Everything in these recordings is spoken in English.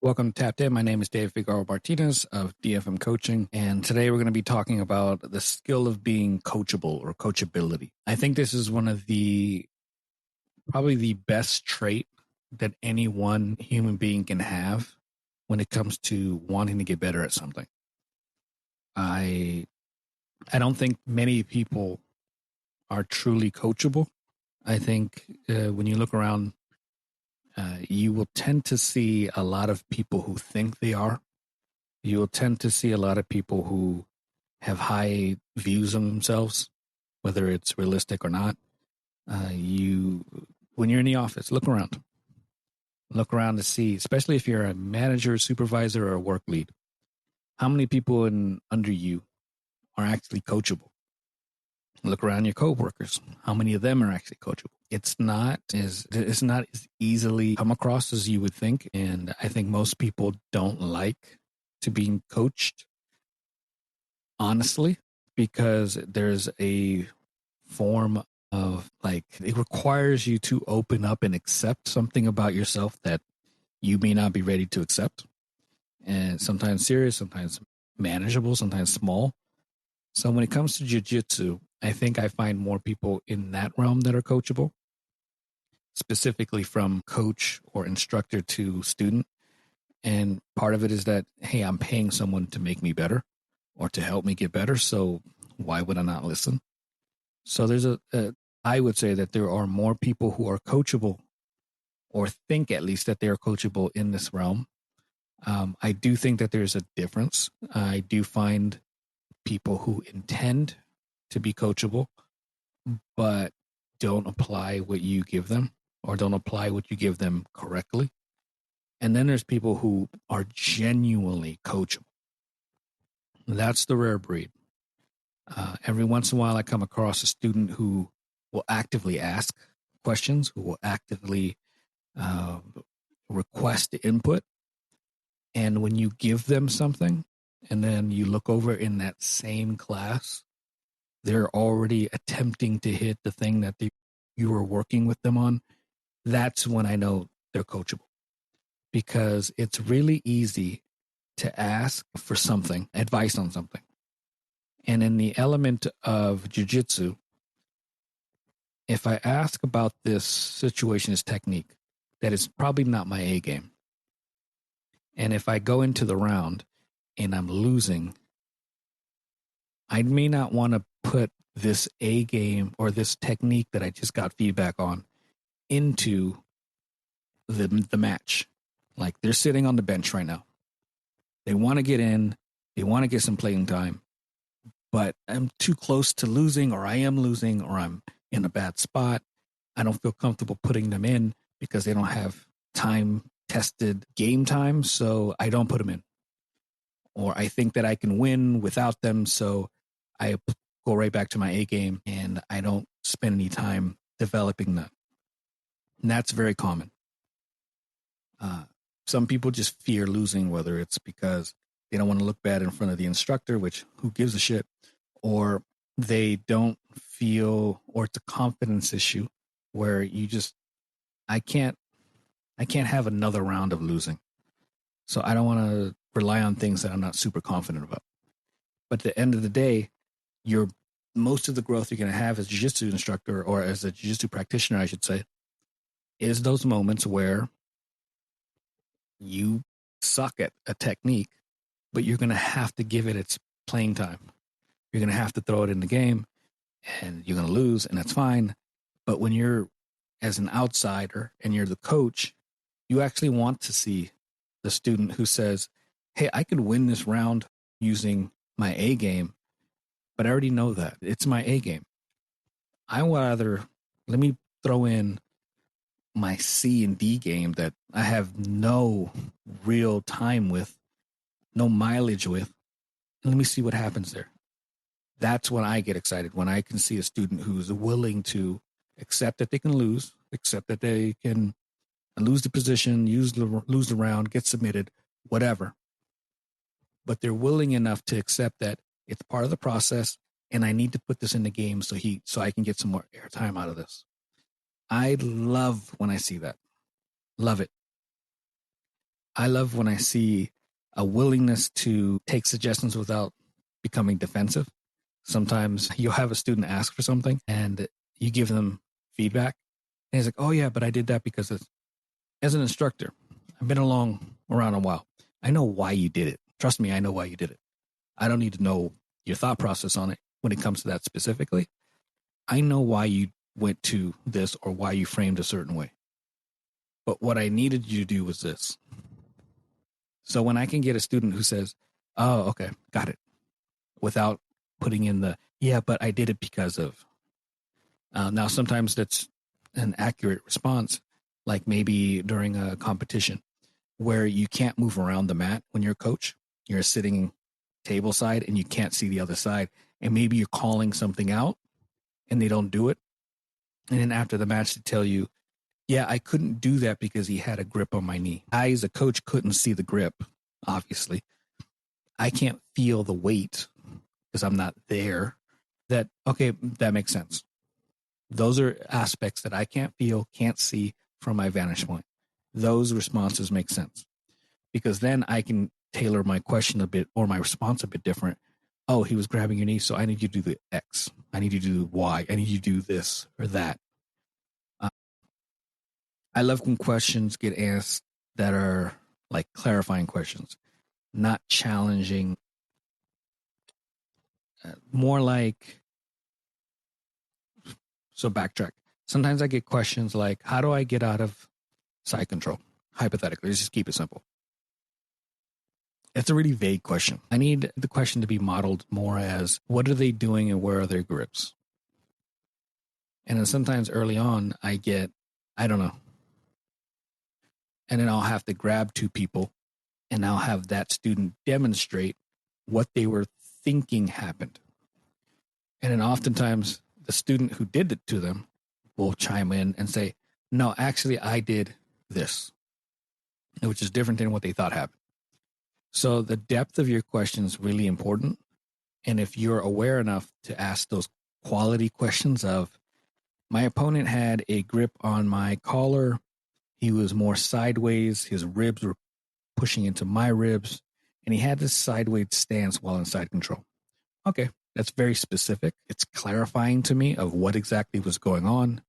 Welcome to Tapped In. My name is Dave Figueroa-Martinez of DFM Coaching, and today we're going to be talking about the skill of being coachable or coachability. I think this is one of probably the best trait that any one human being can have when it comes to wanting to get better at something. I don't think many people are truly coachable. I think when you look around, you will tend to see a lot of people who think they are. You will tend to see a lot of people who have high views of themselves, whether it's realistic or not. When you're in the office, look around to see, especially if you're a manager, supervisor, or a work lead, how many people under you are actually coachable. Look around your coworkers. How many of them are actually coachable? It's not as easily come across as you would think. And I think most people don't like to being coached, honestly, because there's a form of it requires you to open up and accept something about yourself that you may not be ready to accept. And sometimes serious, sometimes manageable, sometimes small. So when it comes to jiu-jitsu, I think I find more people in that realm that are coachable, specifically from coach or instructor to student. And part of it is that, hey, I'm paying someone to make me better or to help me get better. So why would I not listen? So I would say that there are more people who are coachable or think at least that they are coachable in this realm. I do think that there's a difference. I do find people who intend to be coachable, but don't apply what you give them or don't apply what you give them correctly. And then there's people who are genuinely coachable. That's the rare breed. Every once in a while, I come across a student who will actively ask questions, who will actively request input. And when you give them something and then you look over in that same class, they're already attempting to hit the thing that you were working with them on. That's when I know they're coachable, because it's really easy to ask for something, advice on something. And in the element of jiu-jitsu, if I ask about this situation, this technique, that is probably not my A game. And if I go into the round and I'm losing, I may not want to put this A game or this technique that I just got feedback on into the match. Like, they're sitting on the bench right now. They want to get in. They want to get some playing time. But I'm too close to losing, or I am losing, or I'm in a bad spot. I don't feel comfortable putting them in because they don't have time-tested game time, so I don't put them in. Or I think that I can win without them, so I go right back to my A game, and I don't spend any time developing that. And that's very common. Some people just fear losing, whether it's because they don't want to look bad in front of the instructor, which who gives a shit, or they don't feel, or it's a confidence issue where I can't have another round of losing. So I don't want to rely on things that I'm not super confident about. But at the end of the day, most of the growth you're going to have as a jiu-jitsu instructor, or as a jiu-jitsu practitioner, I should say, is those moments where you suck at a technique, but you're going to have to give it its playing time. You're going to have to throw it in the game, and you're going to lose, and that's fine. But when you're as an outsider and you're the coach, you actually want to see the student who says, hey, I could win this round using my A game, but I already know that. It's my A game. Let me throw in my C and D game that I have no real time with, no mileage with. Let me see what happens there. That's when I get excited, when I can see a student who's willing to accept that they can lose, accept that they can lose the position, lose the round, get submitted, whatever. But they're willing enough to accept that it's part of the process, and I need to put this in the game so I can get some more airtime out of this. I love when I see that. Love it. I love when I see a willingness to take suggestions without becoming defensive. Sometimes you'll have a student ask for something and you give them feedback. And he's like, oh, yeah, but I did that because as an instructor, I've been around a while. I know why you did it. Trust me, I know why you did it. I don't need to know your thought process on it when it comes to that specifically. I know why you went to this or why you framed a certain way. But what I needed you to do was this. So when I can get a student who says, oh, okay, got it, without putting in the, yeah, but I did it because of. Now, sometimes that's an accurate response, like maybe during a competition where you can't move around the mat when you're a coach. You're sitting table side and you can't see the other side. And maybe you're calling something out and they don't do it. And then after the match, they tell you, yeah, I couldn't do that because he had a grip on my knee. I, as a coach, couldn't see the grip, obviously. I can't feel the weight because I'm not there. Okay, that makes sense. Those are aspects that I can't feel, can't see from my vantage point. Those responses make sense because then I can tailor my question a bit or my response a bit different. Oh, he was grabbing your knee, so I need you to do the X. I need you to do Y. I need you to do this or that. I love when questions get asked that are like clarifying questions, not challenging, more like, so backtrack. Sometimes I get questions like, how do I get out of side control? Hypothetically, let's just keep it simple. It's a really vague question. I need the question to be modeled more as, what are they doing and where are their grips? And then sometimes early on, I get, I don't know. And then I'll have to grab two people and I'll have that student demonstrate what they were thinking happened. And then oftentimes the student who did it to them will chime in and say, no, actually, I did this, which is different than what they thought happened. So the depth of your question is really important. And if you're aware enough to ask those quality questions of, my opponent had a grip on my collar, he was more sideways, his ribs were pushing into my ribs, and he had this sideways stance while in side control. Okay, that's very specific. It's clarifying to me of what exactly was going on.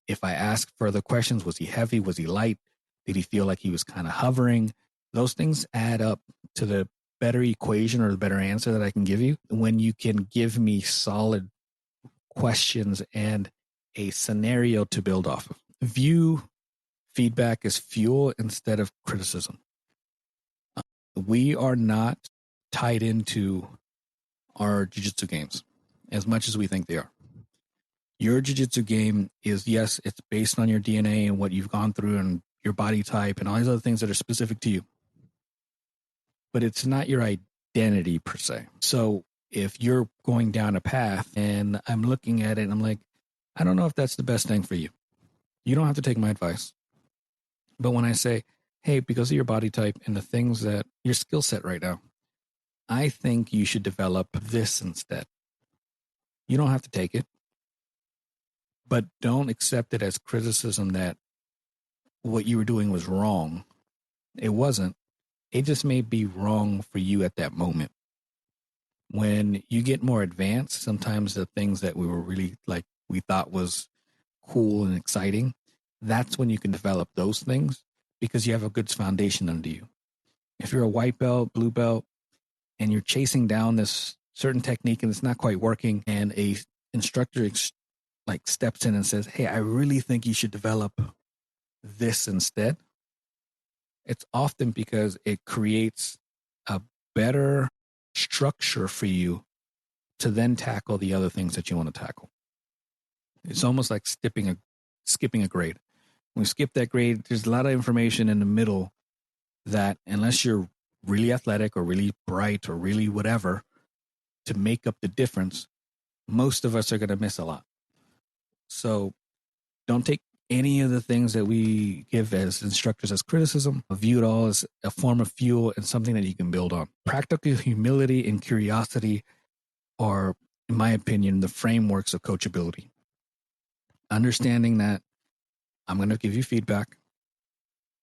If I ask further questions, was he heavy? Was he light? Did he feel like he was kind of hovering? Those things add up to the better equation or the better answer that I can give you when you can give me solid questions and a scenario to build off of. View feedback as fuel instead of criticism. We are not tied into our jiu-jitsu games as much as we think they are. Your jiu-jitsu game is, yes, it's based on your DNA and what you've gone through and your body type and all these other things that are specific to you. But it's not your identity per se. So if you're going down a path and I'm looking at it and I'm like, I don't know if that's the best thing for you. You don't have to take my advice. But when I say, hey, because of your body type and the things that your skill set right now, I think you should develop this instead. You don't have to take it, but don't accept it as criticism that what you were doing was wrong. It wasn't. It just may be wrong for you at that moment. When you get more advanced, sometimes the things that we were really like, we thought was cool and exciting, that's when you can develop those things because you have a good foundation under you. If you're a white belt, blue belt, and you're chasing down this certain technique and it's not quite working, and a instructor like steps in and says, hey, I really think you should develop this instead, it's often because it creates a better structure for you to then tackle the other things that you want to tackle. It's almost like skipping a grade. When we skip that grade, there's a lot of information in the middle that unless you're really athletic or really bright or really whatever to make up the difference, most of us are going to miss a lot. So don't take any of the things that we give as instructors as criticism. View it all as a form of fuel and something that you can build on. Practical humility and curiosity are, in my opinion, the frameworks of coachability. Understanding that I'm going to give you feedback.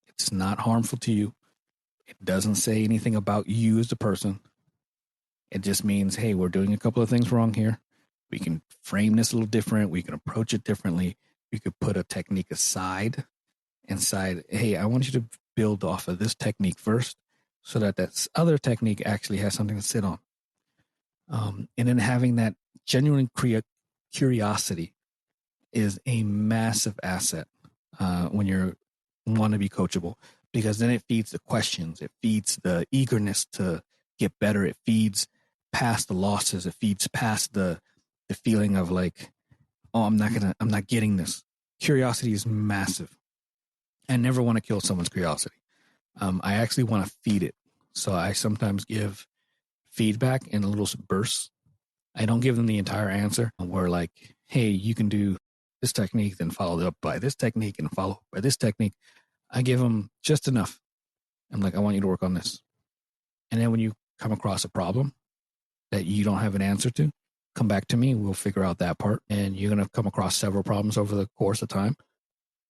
It's not harmful to you. It doesn't say anything about you as a person. It just means, hey, we're doing a couple of things wrong here. We can frame this a little different. We can approach it differently. We could put a technique aside and decide, hey, I want you to build off of this technique first so that that other technique actually has something to sit on. And then having that genuine curiosity is a massive asset when you want to be coachable, because then it feeds the questions, it feeds the eagerness to get better, it feeds past the losses, it feeds past the feeling of like, oh, I'm not getting this. Curiosity is massive. I never want to kill someone's curiosity. I actually want to feed it. So I sometimes give feedback in little bursts. I don't give them the entire answer. We're like, hey, you can do this technique, then follow it up by this technique and follow up by this technique. I give them just enough. I'm like, I want you to work on this. And then when you come across a problem that you don't have an answer to, come back to me. We'll figure out that part. And you're going to come across several problems over the course of time.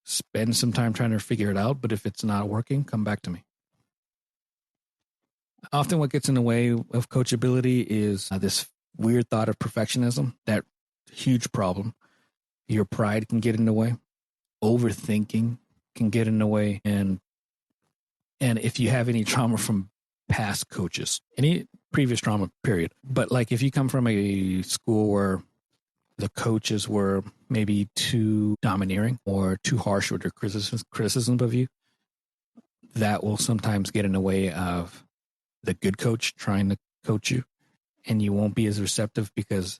Spend some time trying to figure it out. But if it's not working, come back to me. Often what gets in the way of coachability is this weird thought of perfectionism, that huge problem. Your pride can get in the way. Overthinking can get in the way. And if you have any trauma from past coaches, any previous trauma, period. But like if you come from a school where the coaches were maybe too domineering or too harsh with their criticism of you, that will sometimes get in the way of the good coach trying to coach you. And you won't be as receptive because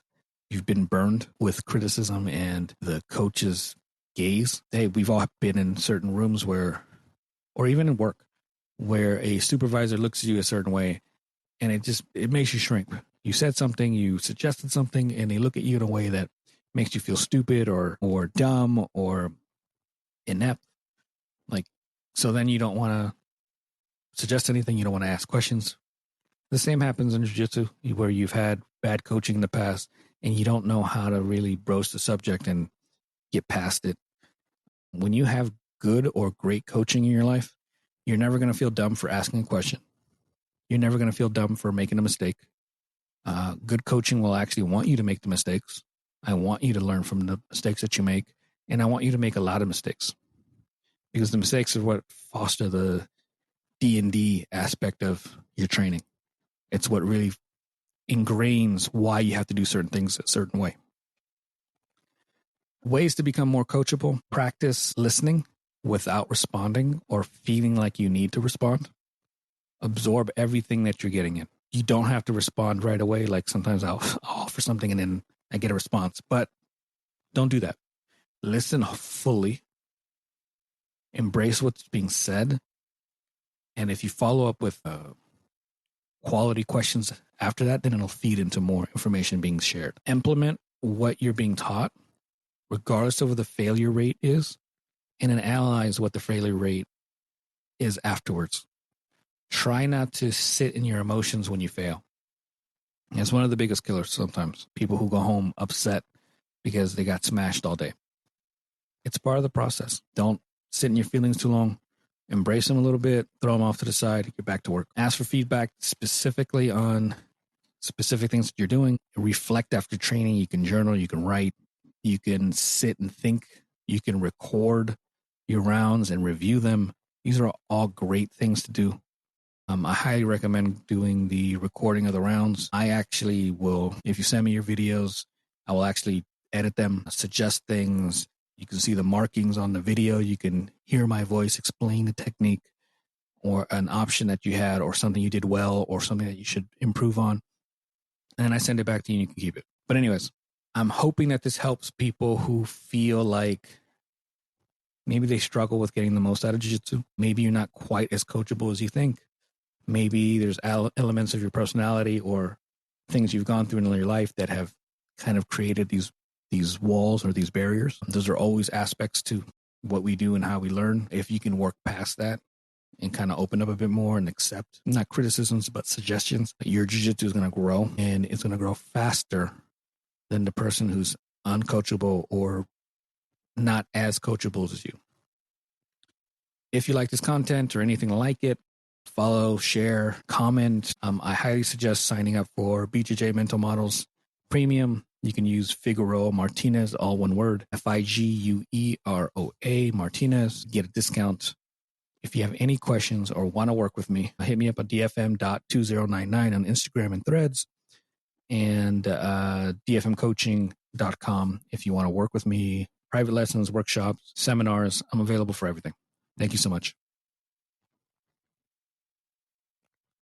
you've been burned with criticism and the coach's gaze. Hey, we've all been in certain rooms where, or even in work, where a supervisor looks at you a certain way and it makes you shrink. You said something, you suggested something, and they look at you in a way that makes you feel stupid or dumb or inept. Like, so then you don't want to suggest anything. You don't want to ask questions. The same happens in jiu-jitsu, where you've had bad coaching in the past and you don't know how to really broach the subject and get past it. When you have good or great coaching in your life, you're never going to feel dumb for asking a question. You're never going to feel dumb for making a mistake. Good coaching will actually want you to make the mistakes. I want you to learn from the mistakes that you make, and I want you to make a lot of mistakes, because the mistakes are what foster the D&D aspect of your training. It's what really ingrains why you have to do certain things a certain way. Ways to become more coachable: practice listening without responding or feeling like you need to respond. Absorb everything that you're getting in. You don't have to respond right away. Like sometimes I'll offer something and then I get a response, but don't do that. Listen fully. Embrace what's being said. And if you follow up with quality questions after that, then it'll feed into more information being shared. Implement what you're being taught, regardless of what the failure rate is, and then analyze what the failure rate is afterwards. Try not to sit in your emotions when you fail. It's one of the biggest killers sometimes. People who go home upset because they got smashed all day. It's part of the process. Don't sit in your feelings too long. Embrace them a little bit, throw them off to the side, get back to work. Ask for feedback specifically on specific things that you're doing. Reflect after training. You can journal, you can write, you can sit and think, you can record your rounds and review them. These are all great things to do. I highly recommend doing the recording of the rounds. I actually will, if you send me your videos, I will actually edit them, suggest things. You can see the markings on the video. You can hear my voice explain the technique or an option that you had or something you did well or something that you should improve on. And then I send it back to you and you can keep it. But anyways, I'm hoping that this helps people who feel like maybe they struggle with getting the most out of jiu-jitsu. Maybe you're not quite as coachable as you think. Maybe there's elements of your personality or things you've gone through in your life that have kind of created these walls or these barriers. Those are always aspects to what we do and how we learn. If you can work past that and kind of open up a bit more and accept not criticisms, but suggestions, your jiu-jitsu is going to grow, and it's going to grow faster than the person who's uncoachable or not as coachable as you. If you like this content or anything like it, follow, share, comment. I highly suggest signing up for BJJ Mental Models Premium. You can use Figueroa-Martinez, all one word, Figueroa Martinez. Get a discount. If you have any questions or want to work with me, hit me up at dfm.2099 on Instagram and Threads, and dfmcoaching.com if you want to work with me. Private lessons, workshops, seminars. I'm available for everything. Thank you so much.